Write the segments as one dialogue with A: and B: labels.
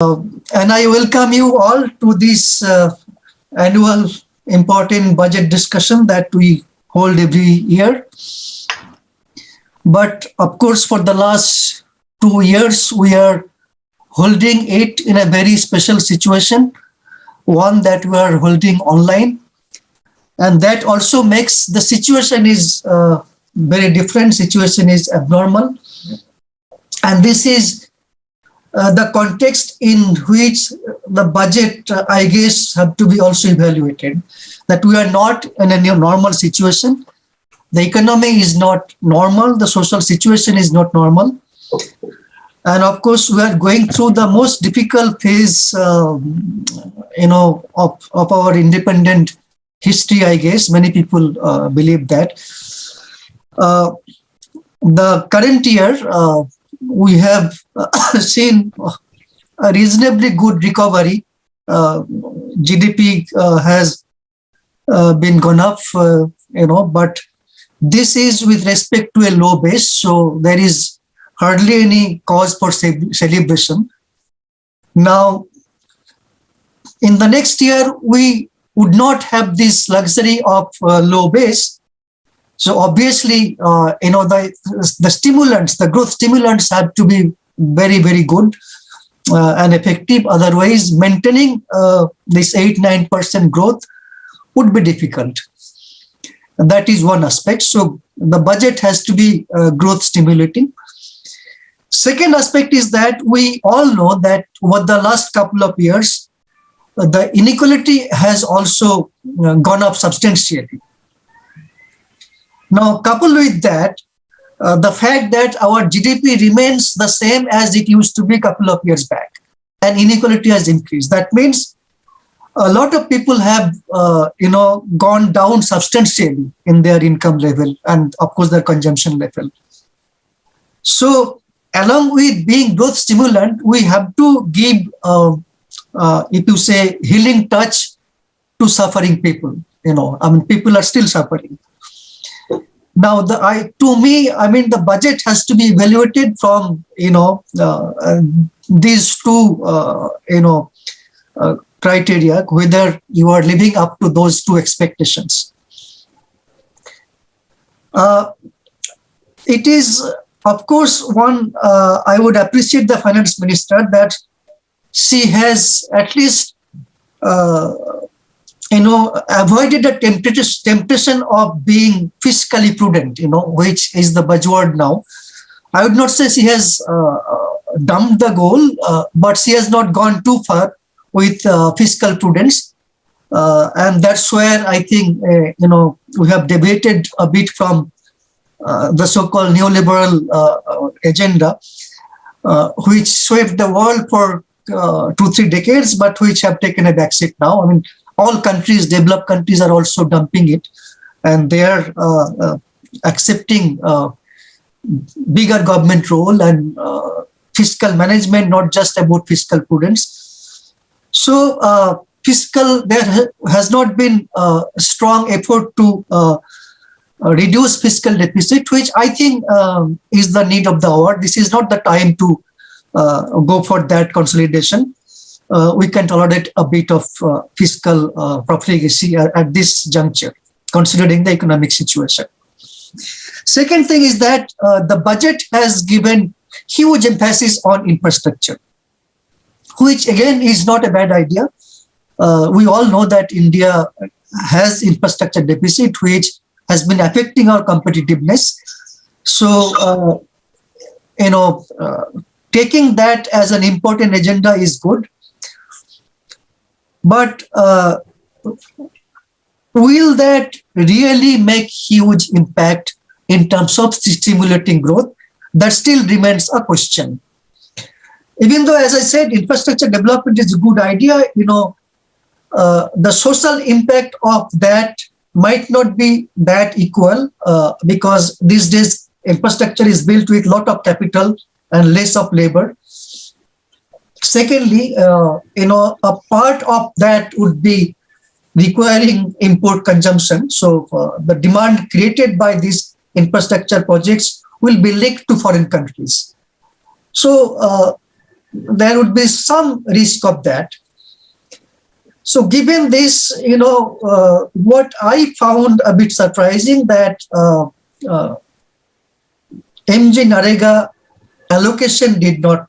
A: And I welcome you all to this annual important budget discussion that we hold every year. But of course, for the last 2 years, we are holding it in a very special situation, one that we are holding online. And that also makes the situation is very different, situation is abnormal. And this is the context in which the budget, I guess, have to be also evaluated. That we are not in a new normal situation. The economy is not normal. The social situation is not normal. And of course, we are going through the most difficult phase, of our independent history, I guess. Many people believe that. The current year, we have seen a reasonably good recovery. GDP has been gone up, but this is with respect to a low base, so there is hardly any cause for celebration. Now, in the next year, we would not have this luxury of low base. So obviously, the stimulants, the growth stimulants have to be very, very good and effective. Otherwise, maintaining this 8-9% growth would be difficult. That is one aspect. So the budget has to be growth stimulating. Second aspect is that we all know that over the last couple of years, the inequality has also gone up substantially. Now, coupled with that, the fact that our GDP remains the same as it used to be a couple of years back, and inequality has increased. That means a lot of people have, gone down substantially in their income level and, of course, their consumption level. So, along with being growth stimulant, we have to give, healing touch to suffering people. People are still suffering. Now, the budget has to be evaluated from, these two, criteria, whether you are living up to those two expectations. It is, of course, one, I would appreciate the finance minister that she has at least, avoided the temptation of being fiscally prudent, which is the buzzword now. I would not say she has dumped the goal, but she has not gone too far with fiscal prudence. And that's where I think, we have debated a bit from the so-called neoliberal agenda, which swept the world for 2-3 decades, but which have taken a backseat now. All countries, developed countries, are also dumping it, and they are accepting bigger government role and fiscal management, not just about fiscal prudence. So, there has not been a strong effort to reduce fiscal deficit, which I think is the need of the hour. This is not the time to go for that consolidation. We can tolerate a bit of fiscal profligacy at this juncture, considering the economic situation. Second thing is that the budget has given huge emphasis on infrastructure, which again is not a bad idea. We all know that India has infrastructure deficit, which has been affecting our competitiveness. So, taking that as an important agenda is good. But will that really make huge impact in terms of stimulating growth? That still remains a question. Even though, as I said, infrastructure development is a good idea, the social impact of that might not be that equal because these days infrastructure is built with a lot of capital and less of labor. Secondly, a part of that would be requiring import consumption. So the demand created by these infrastructure projects will be linked to foreign countries. So there would be some risk of that. So given this, what I found a bit surprising that MG Narega allocation did not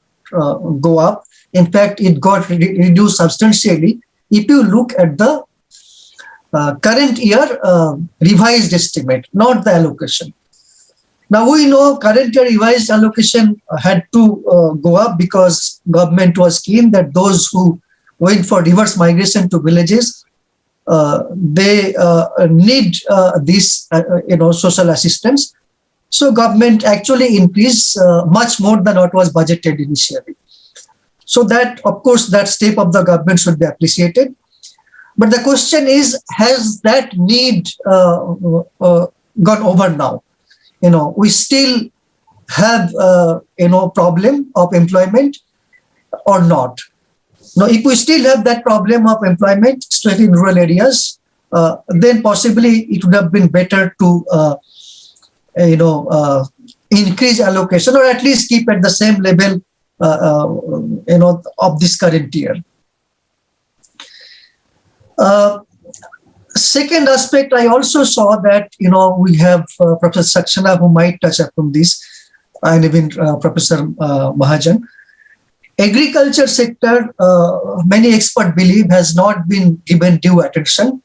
A: go up. In fact, it got reduced substantially. If you look at the current year revised estimate, not the allocation. Now we know current year revised allocation had to go up because government was keen that those who went for reverse migration to villages, they need this, social assistance. So government actually increased much more than what was budgeted initially. So that, of course, that step of the government should be appreciated. But the question is, has that need gone over now? We still have, problem of employment or not? Now, if we still have that problem of employment, especially in rural areas, then possibly it would have been better to, increase allocation or at least keep at the same level, of this current year. Second aspect, I also saw that, we have Professor Saxena who might touch upon this, and even Professor Mahajan. Agriculture sector, many experts believe, has not been given due attention.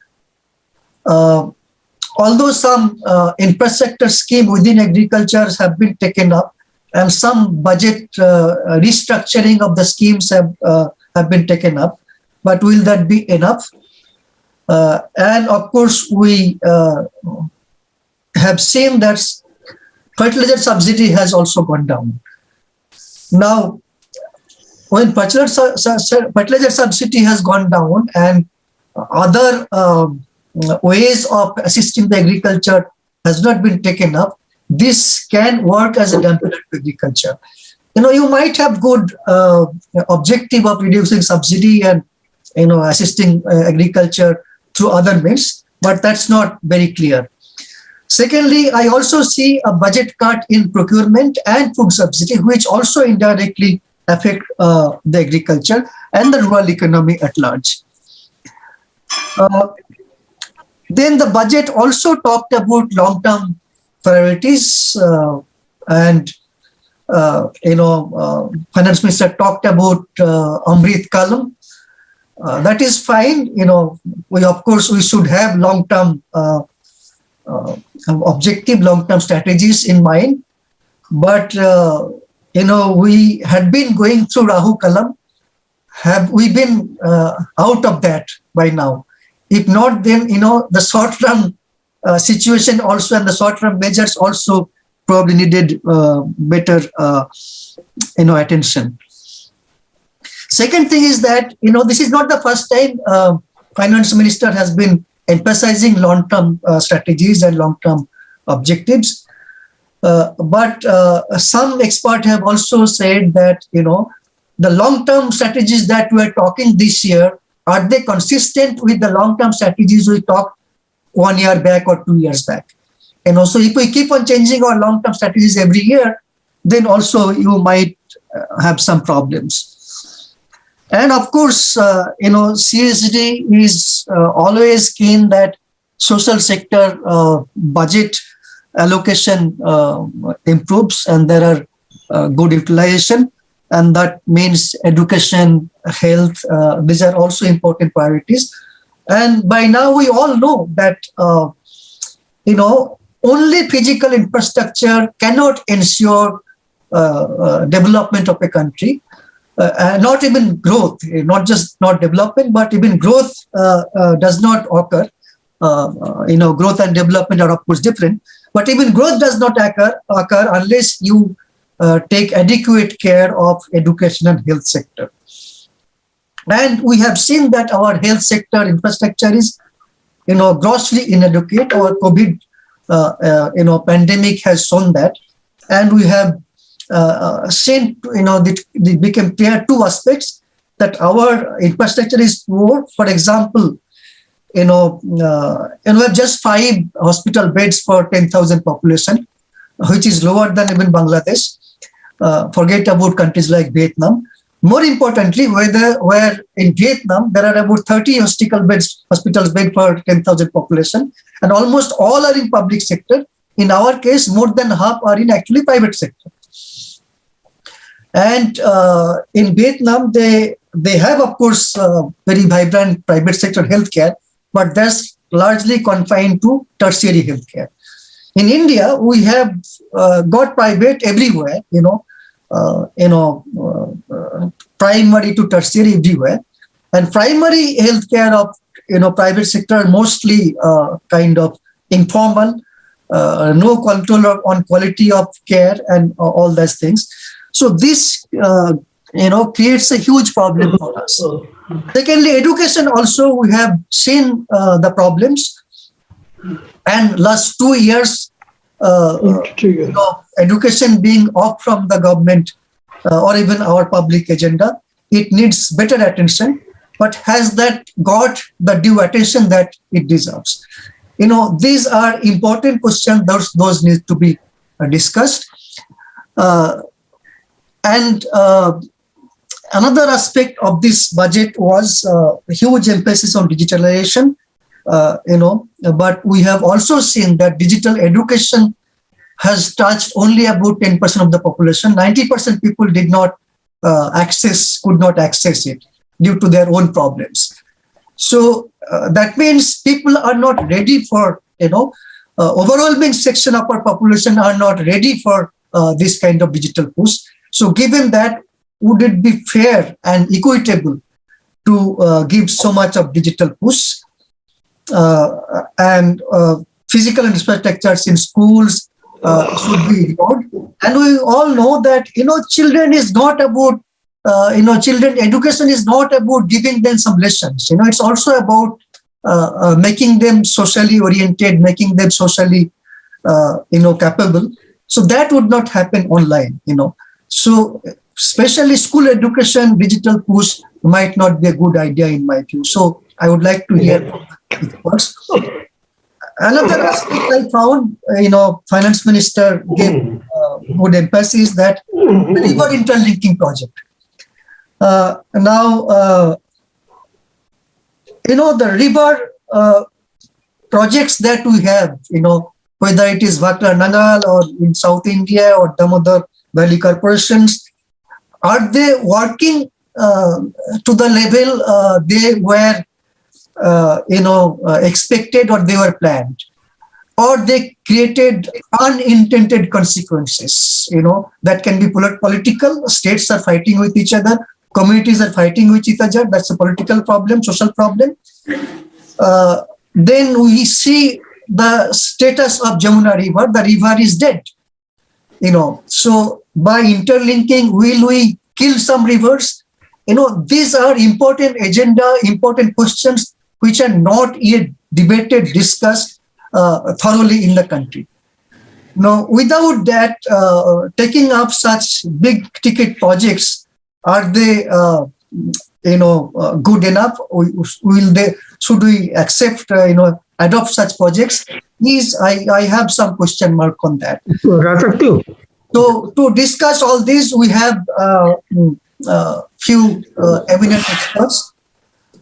A: Although some infrastructure scheme within agriculture have been taken up, and some budget restructuring of the schemes have been taken up, but will that be enough? And of course, we have seen that fertilizer subsidy has also gone down. Now, when fertilizer subsidy has gone down and other ways of assisting the agriculture has not been taken up, this can work as a dampener to agriculture. You might have good objective of reducing subsidy and assisting agriculture through other means, but that's not very clear. Secondly, I also see a budget cut in procurement and food subsidy, which also indirectly affect the agriculture and the rural economy at large. Then the budget also talked about long-term priorities, and finance minister talked about Amrit Kalam. That is fine. We should have long-term objective, long-term strategies in mind. But we had been going through Rahu Kalam. Have we been out of that by now? If not, then the short-term situation also and the short-term measures also probably needed better attention. Second thing is that this is not the first time finance minister has been emphasizing long-term strategies and long-term objectives. But some experts have also said that the long-term strategies that we are talking this year, are they consistent with the long-term strategies we talked 1 year back or 2 years back? And also, if we keep on changing our long-term strategies every year, then also you might have some problems. And of course, CSD is always keen that social sector budget allocation improves and there are good utilization. And that means education, health, these are also important priorities. And by now we all know that, only physical infrastructure cannot ensure development of a country, not even growth, not just not development, but even growth does not occur. Growth and development are of course different, but even growth does not occur unless you take adequate care of education and health sector. And we have seen that our health sector infrastructure is, grossly inadequate. Our COVID, pandemic has shown that. And we have seen, it became clear two aspects, that our infrastructure is poor. For example, we have just 5 hospital beds for 10,000 population, which is lower than even Bangladesh. Forget about countries like Vietnam. more importantly, where in Vietnam there are about 30 hospitals bed per 10,000 population, and almost all are in public sector. In our case, more than half are in actually private sector. And in Vietnam, they have, of course, very vibrant private sector healthcare, but that's largely confined to tertiary healthcare. In India, we have got private everywhere, primary to tertiary everywhere, and primary healthcare of private sector mostly kind of informal, no control on quality of care and all those things. So this creates a huge problem for us. Secondly, education also, we have seen the problems, and last 2 years, education being off from the government or even our public agenda, it needs better attention. But has that got the due attention that it deserves? These are important questions. Those need to be discussed. And another aspect of this budget was a huge emphasis on digitalization. But we have also seen that digital education has touched only about 10% of the population. 90% people could not access it due to their own problems. So that means people are not ready for, overwhelming section of our population are not ready for this kind of digital push. So given that, would it be fair and equitable to give so much of digital push? And physical infrastructures in schools should be ignored. And we all know that, children is not about, children education is not about giving them some lessons. It's also about making them socially oriented, making them socially, capable. So that would not happen online, So especially school education, digital push might not be a good idea in my view. So I would like to hear first. Another aspect I found, Finance Minister gave good emphasis that river interlinking project. Now, the river projects that we have, whether it is Vakra-Nangal or in South India or Damodar Valley corporations, are they working to the level they were expected or they were planned, or they created unintended consequences, that can be political. States are fighting with each other, communities are fighting with each other. That's a political problem, social problem. Then we see the status of Jamuna River. The river is dead. So by interlinking, will we kill some rivers? These are important agenda, important questions which are not yet debated, discussed thoroughly in the country. Now, without that, taking up such big ticket projects, are they, good enough? Should we accept, adopt such projects? I have some question mark on that. So to discuss all this, we have few eminent experts.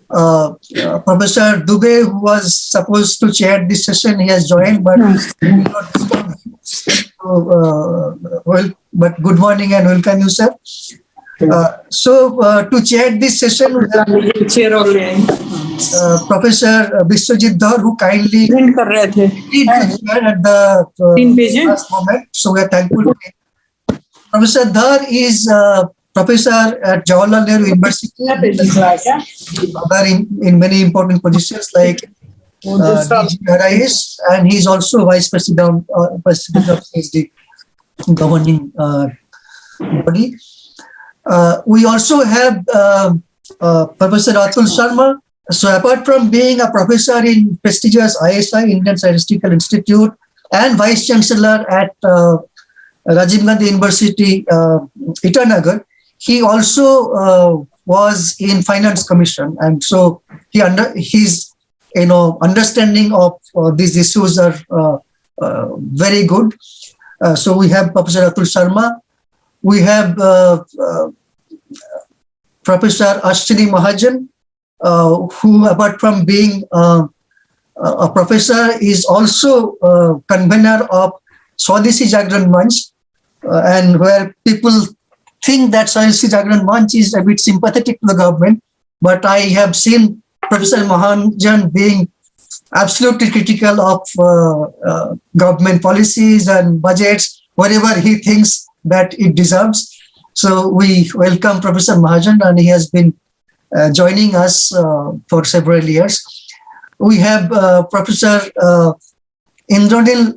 A: Professor Dubey, who was supposed to chair this session, he has joined, but but good morning and welcome you, sir. So to chair this session, we have Professor Biswajit Dhar, who kindly lead at the last moment. So we are thankful to him. Professor Dhar is professor at Jawaharlal Nehru University, in many important positions like DGRIS, and he is also vice president of CSD governing body. We also have Professor Atul Sharma. So apart from being a professor in prestigious ISI, Indian Statistical Institute, and vice chancellor at Rajiv Gandhi University, Itanagar, he also was in Finance Commission, and so his understanding of these issues are very good. So we have Professor Atul Sharma. We have Professor Ashwani Mahajan, who apart from being a professor is also convener of Swadeshi Jagaran Manch, and where people think that Swadeshi Jagaran Manch is a bit sympathetic to the government, but I have seen Professor Mahajan being absolutely critical of government policies and budgets, wherever he thinks that it deserves. So we welcome Professor Mahajan, and he has been joining us for several years. We have Professor Indranil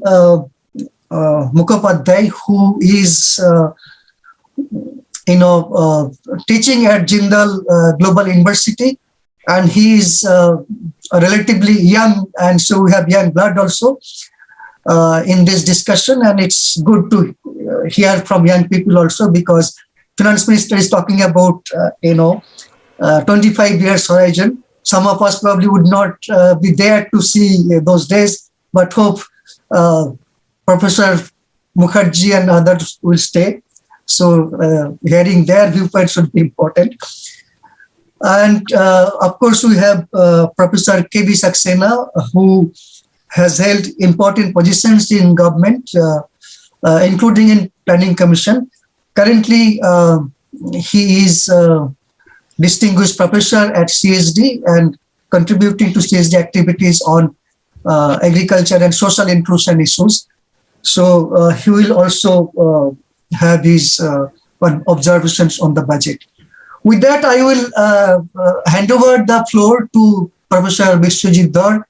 A: Mukhopadhyaya, who is teaching at Jindal Global University, and he is relatively young, and so we have young blood also in this discussion, and it's good to hear from young people also, because Finance Minister is talking about 25 years horizon. Some of us probably would not be there to see those days, but hope Professor Mukherjee and others will stay. So hearing their viewpoints would be important. And of course, we have Professor K.B. Saxena, who has held important positions in government, including in Planning Commission. Currently, he is distinguished professor at CSD and contributing to CSD activities on agriculture and social inclusion issues. So he will also have his observations on the budget. With that, I will hand over the floor to Professor Biswajit Dhar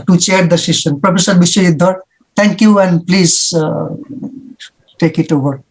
A: to chair the session. Professor Biswajit Dhar, thank you, and please take it over.